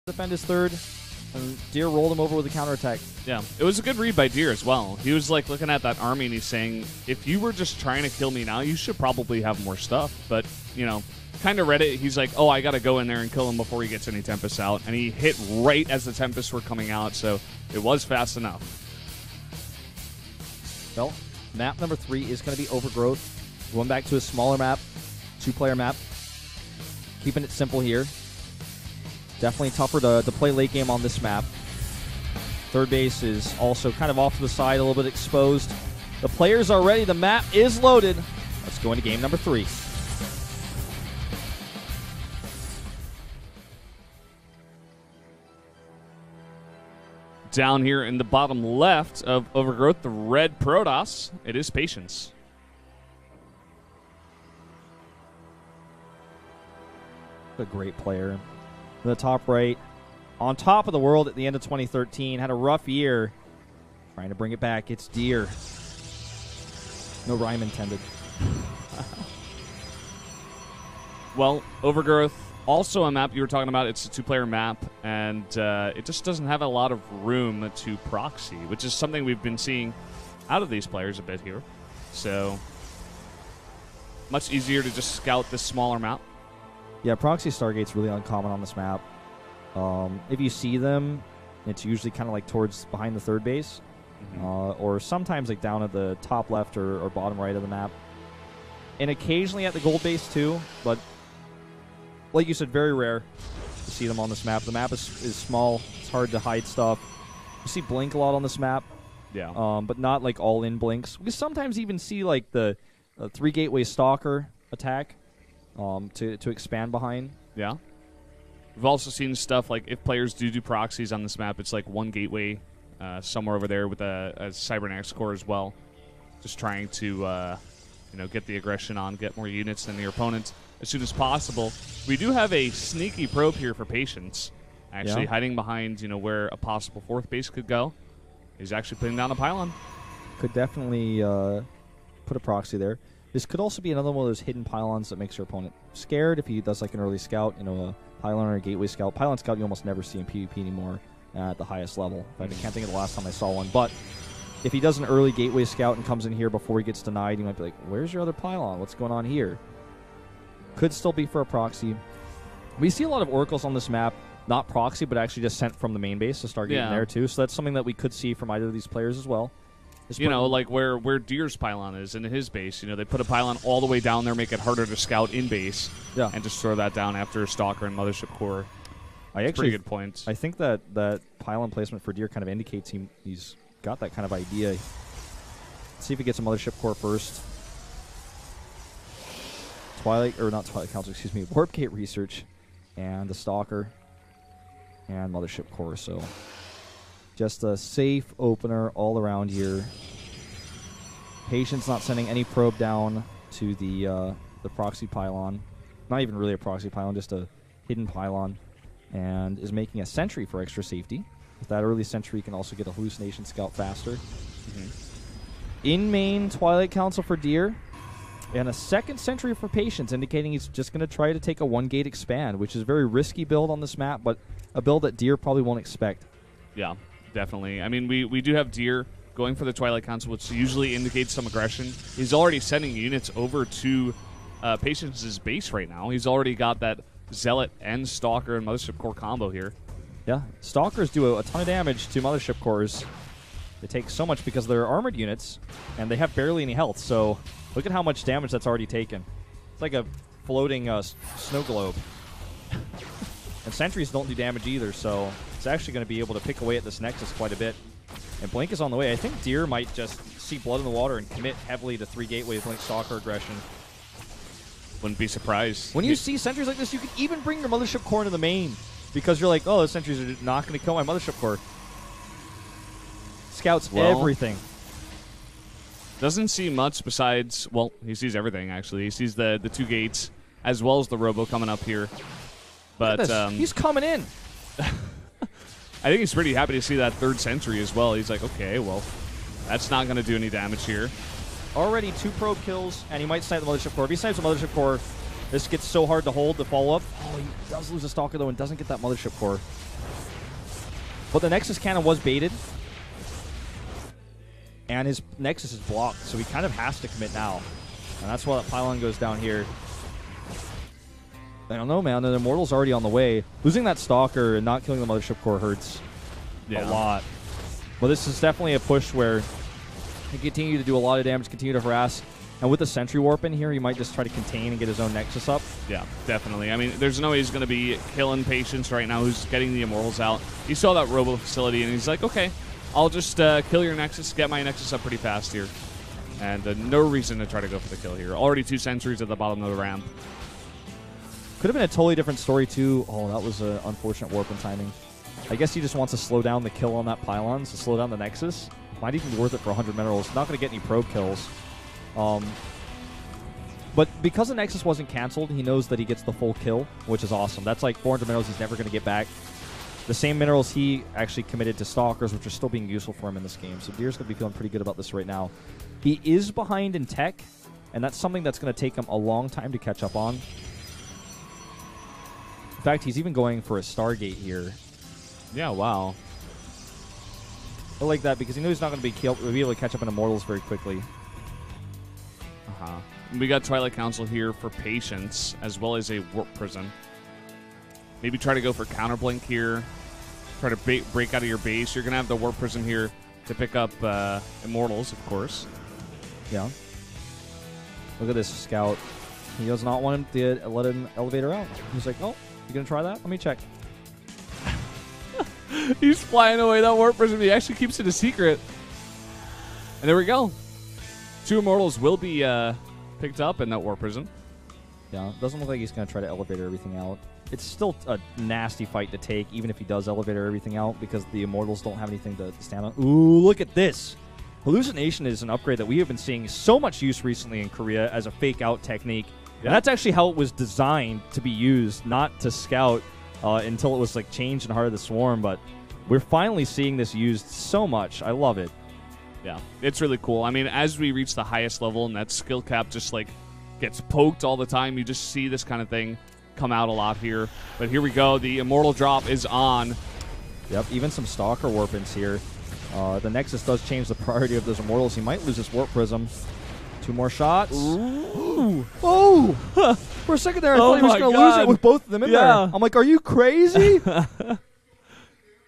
defend his third, and Deer rolled him over with a counterattack. Yeah, it was a good read by Deer as well. He was like looking at that army and he's saying, if you were just trying to kill me now, you should probably have more stuff. But, you know, kind of read it. He's like, oh, I got to go in there and kill him before he gets any Tempests out. And he hit right as the Tempests were coming out, so it was fast enough. Well, map number 3 is going to be Overgrowth. Going back to a smaller map, 2-player map. Keeping it simple here. Definitely tougher to play late game on this map. Third base is also kind of off to the side, a little bit exposed. The players are ready. The map is loaded. Let's go into game number 3. Down here in the bottom left of Overgrowth, the red Protoss, it is Patience. A great player. In the top right, on top of the world at the end of 2013, had a rough year. Trying to bring it back. It's Deer. No rhyme intended. Well, Overgrowth, also a map you were talking about. It's a 2-player map, and it just doesn't have a lot of room to proxy, which is something we've been seeing out of these players a bit here. So, much easier to just scout this smaller map. Yeah, proxy Stargate's really uncommon on this map. If you see them, it's usually kind of like towards behind the third base, or sometimes like down at the top left or bottom right of the map. And occasionally at the gold base too, but like you said, very rare to see them on this map. The map is small. It's hard to hide stuff. You see Blink a lot on this map, yeah, but not like all-in Blinks. We sometimes even see like the 3-gateway Stalker attack to expand behind. Yeah. We've also seen stuff like if players do proxies on this map, it's like 1 gateway somewhere over there with a Cybernetics core as well. Just trying to get the aggression on, get more units than your opponent as soon as possible. We do have a sneaky probe here for Patience, actually hiding behind where a possible 4th base could go. He's actually putting down a pylon. Could definitely put a proxy there. This could also be another one of those hidden pylons that makes your opponent scared if he does like an early scout, a pylon or a gateway scout. Pylon scout you almost never see in PvP anymore at the highest level. In fact, I can't think of the last time I saw one. But if he does an early gateway scout and comes in here before he gets denied, you might be like, where's your other pylon? What's going on here? Could still be for a proxy. We see a lot of oracles on this map, not proxy, but actually just sent from the main base to start getting there too. So that's something that we could see from either of these players as well. Like where Deer's pylon is in his base. They put a pylon all the way down there, make it harder to scout in base, and just throw that down after Stalker and Mothership Core. Pretty good point. I think that pylon placement for Deer kind of indicates he's got that kind of idea. Let's see if he gets a Mothership Core first. Warp Gate Research, and the Stalker, and Mothership Core. So just a safe opener all around here. Patience not sending any probe down to the proxy pylon. Not even really a proxy pylon, just a hidden pylon. And is making a sentry for extra safety. With that early sentry, you can also get a hallucination scout faster. In main, Twilight Council for Deer. And a second sentry for Patience, indicating he's just going to try to take a 1-gate expand, which is a very risky build on this map, but a build that Deer probably won't expect. Yeah, definitely. I mean, we do have Deer going for the Twilight Council, which usually indicates some aggression. He's already sending units over to Patience's base right now. He's already got that Zealot and Stalker and Mothership Core combo here. Yeah, Stalkers do a ton of damage to Mothership Cores. They take so much because they're armored units, and they have barely any health, so look at how much damage that's already taken. It's like a floating snow globe. And sentries don't do damage either, so it's actually going to be able to pick away at this Nexus quite a bit. And Blink is on the way. I think Deer might just see blood in the water and commit heavily to 3 gateway Blink Stalker aggression. Wouldn't be surprised. When you see sentries like this, you can even bring your Mothership Core into the main, because you're like, oh, those sentries are not going to kill my Mothership Core. Scouts everything. Doesn't see much besides, well, he sees everything, actually. He sees the 2 gates, as well as the Robo coming up here. But he's coming in. I think he's pretty happy to see that 3rd sentry as well. He's like, okay, well, that's not going to do any damage here. Already 2 probe kills, and he might snipe the Mothership Core. If he snipes the Mothership Core, this gets so hard to hold, the follow-up. Oh, he does lose a Stalker, though, and doesn't get that Mothership Core. But the Nexus cannon was baited. And his Nexus is blocked, so he kind of has to commit now. And that's why that pylon goes down here. I don't know, man. The Immortal's already on the way. Losing that Stalker and not killing the Mothership Core hurts a lot. But this is definitely a push where he continue to do a lot of damage, continue to harass. And with the Sentry Warp in here, he might just try to contain and get his own Nexus up. Yeah, definitely. I mean, there's no way he's going to be killing Patience right now who's getting the Immortals out. He saw that Robo Facility, and he's like, okay, I'll just kill your Nexus, get my Nexus up pretty fast here. And no reason to try to go for the kill here. Already 2 sentries at the bottom of the ramp. Could have been a totally different story, too. Oh, that was an unfortunate warp in timing. I guess he just wants to slow down the kill on that pylon, so slow down the Nexus. Might even be worth it for 100 minerals. Not going to get any probe kills. But because the Nexus wasn't canceled, he knows that he gets the full kill, which is awesome. That's like 400 minerals he's never going to get back. The same minerals he actually committed to Stalkers, which are still being useful for him in this game. So Deer's going to be feeling pretty good about this right now. He is behind in tech, and that's something that's going to take him a long time to catch up on. In fact, he's even going for a Stargate here. Yeah, wow. I like that because he knows he's not going to be able to catch up in Immortals very quickly. We got Twilight Council here for Patience, as well as a Warp Prism. Maybe try to go for Counterblink here. Try to break out of your base. You're going to have the Warp Prism here to pick up Immortals, of course. Yeah. Look at this Scout. He does not want him to let him Elevator out. He's like, oh, you going to try that? Let me check. He's flying away that Warp Prism. He actually keeps it a secret. And there we go. 2 Immortals will be picked up in that Warp Prism. Yeah, doesn't look like he's going to try to Elevator everything out. It's still a nasty fight to take, even if he does Elevator everything out, because the Immortals don't have anything to stand on. Ooh, look at this. Hallucination is an upgrade that we have been seeing so much use recently in Korea as a fake-out technique. Yeah. And that's actually how it was designed to be used, not to scout until it was like changed in Heart of the Swarm. But we're finally seeing this used so much. I love it. Yeah, it's really cool. I mean, as we reach the highest level and that skill cap just like gets poked all the time, you just see this kind of thing come out a lot here. But here we go. The Immortal drop is on. Yep, even some Stalker Warpins here. The Nexus does change the priority of those Immortals. He might lose his Warp Prism. 2 more shots. Ooh. Oh! For a second there, I thought he was going to lose it with both of them in there. I'm like, are you crazy?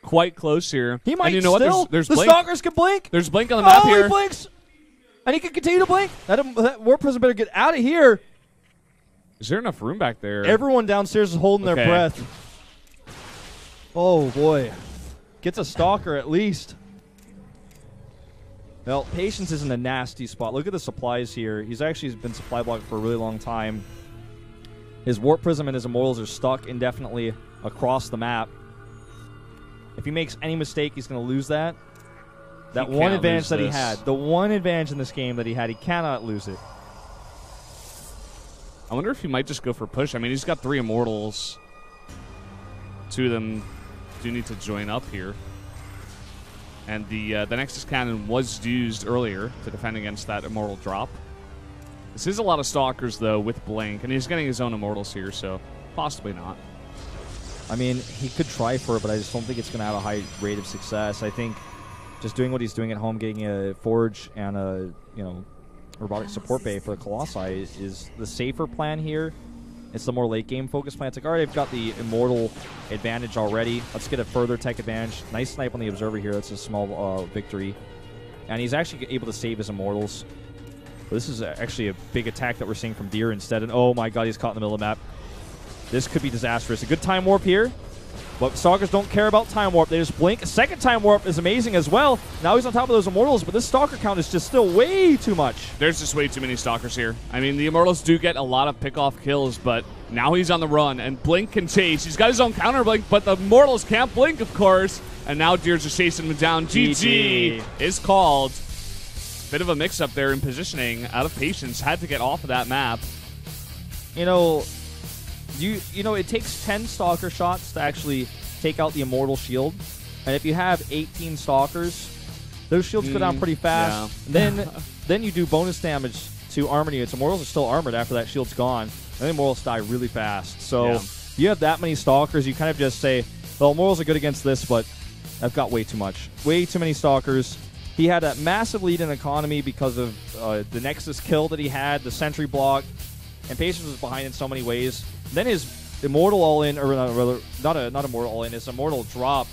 Quite close here. He might and you know still. What? There's the blink. Stalkers can blink. There's blink on the map here. He blinks. And he can continue to blink. That Warp Prism better get out of here. Is there enough room back there? Everyone downstairs is holding their breath. Oh, boy. Gets a Stalker at least. Well, Patience is in a nasty spot. Look at the supplies here. He's actually been supply blocked for a really long time. His Warp Prism and his Immortals are stuck indefinitely across the map. If he makes any mistake, he's going to lose that. That one advantage that he had. The one advantage in this game that he had, he cannot lose it. I wonder if he might just go for push. I mean, he's got 3 Immortals. 2 of them do need to join up here. And the Nexus Cannon was used earlier to defend against that Immortal drop. This is a lot of Stalkers, though, with Blink. And he's getting his own Immortals here, so possibly not. I mean, he could try for it, but I just don't think it's going to have a high rate of success. I think just doing what he's doing at home, getting a Forge and a, robotic support bay for the Colossi is the safer plan here. It's the more late-game focused plan. It's like, all right, I've got the Immortal advantage already. Let's get a further tech advantage. Nice snipe on the Observer here. That's a small victory. And he's actually able to save his Immortals. But this is actually a big attack that we're seeing from Deer instead. And, oh, my God, he's caught in the middle of the map. This could be disastrous. A good Time Warp here. But Stalkers don't care about Time Warp. They just blink. A second Time Warp is amazing as well. Now he's on top of those Immortals, but this Stalker count is just still way too much. There's just way too many Stalkers here. I mean, the Immortals do get a lot of pick-off kills, but now he's on the run, and Blink can chase. He's got his own counter-blink, but the Immortals can't blink, of course. And now Deer's just chasing him down. GG is called. Bit of a mix-up there in positioning. Out of Patience. Had to get off of that map. It takes 10 Stalker shots to actually take out the Immortal shield. And if you have 18 Stalkers, those shields go down pretty fast. Yeah. Then you do bonus damage to armor units. Immortals are still armored after that shield's gone. And then Immortals die really fast. So you have that many Stalkers, you kind of just say, well, Immortals are good against this, but I've got way too much. Way too many Stalkers. He had a massive lead in economy because of the Nexus kill that he had, the Sentry block, and Patience was behind in so many ways. Then his Immortal all-in, or not Immortal all-in, his Immortal drop